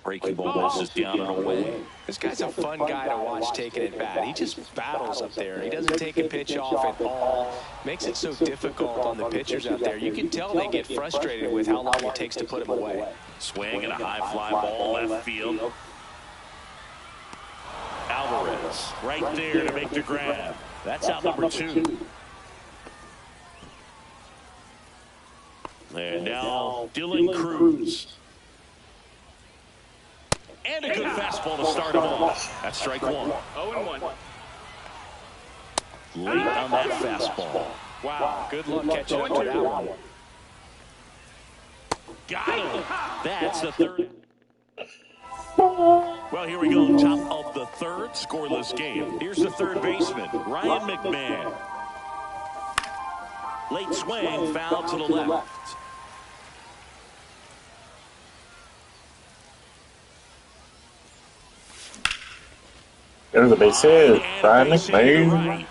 Breaking ball misses down and away. This guy's a fun guy to watch taking it bat. He just battles up there. He doesn't take a pitch off at all. Makes it so difficult on the pitchers out there. You can tell they get frustrated with how long it takes to put him away. Swing and a high fly ball left field. Alvarez right there to make the grab. That's out number 2. And now Dylan Cruz. And a good fastball to start him off. That's strike 1. 0-1. Late on that fastball. Wow, good luck catching up to that one. Got him. That's the third. Well, here we go. Top of the third. Scoreless game. Here's the third baseman, Ryan McMahon. Late swing, foul to the left. There's the base hit. Ryan McMahon.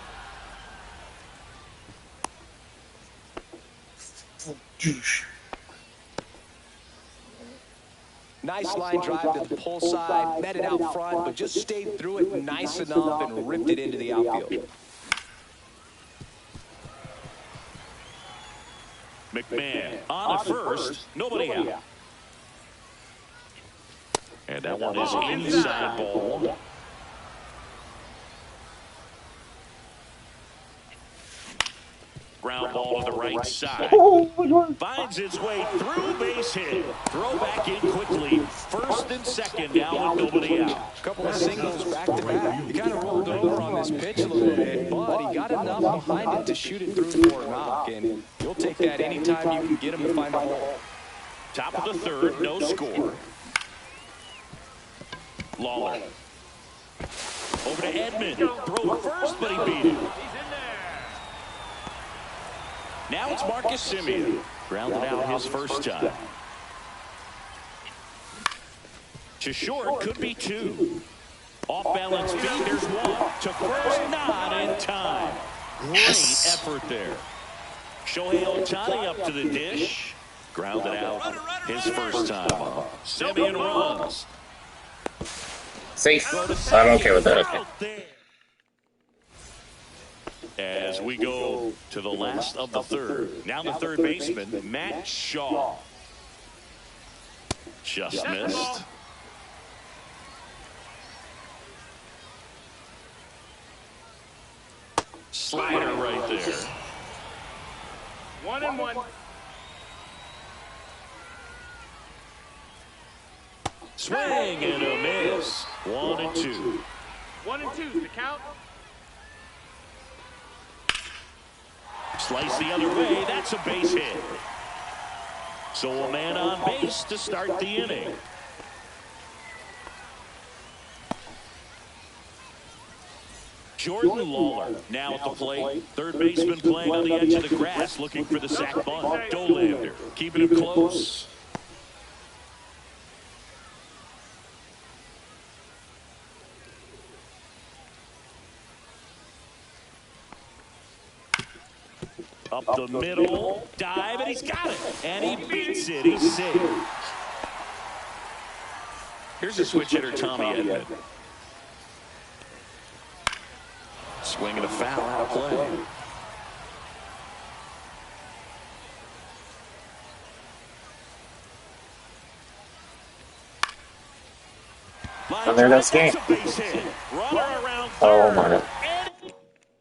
Nice line drive to the pull side, met it out front, but just stayed through it nice enough and ripped it into the outfield. McMahon on at first, nobody out. And that one is inside ball 1. Ground ball to the right side. Finds its way through, base hit. Throw back in quickly. First and second now with nobody out. A couple of singles back to back. He kind of rolled over on this pitch a little bit, but he got enough behind it to shoot it through for a knock, and you'll take that anytime you can get him to find the hole. Top of the third, no score. Lawler. Over to Edmund. Throw first, but he beat it. Now it's Marcus Semien. Grounded out his first time. To short, could be 2. Off balance feed, there's 1. To first, not in time. Great effort there. Shohei Ohtani up to the dish. Grounded out his first time. Semien runs. Safe. I'm okay with that. Okay. As we go to the last of the third. Now the third baseman, Matt Shaw. Just missed. Slider right there. 1-1. Swing and a miss. 1-2. 1-2 the count. Slice the other way. That's a base hit. So a man on base to start the inning. Jordan Lawler now at the plate. Third baseman playing on the edge of the grass, looking for the sac bunt. Dolander keeping him close. Up the middle, dive, and he's got it. And he beats it. He's safe. Here's a switch hitter, Tommy Edman. Swinging a foul out of play. And there goes the game. Runner around Oh third. my God.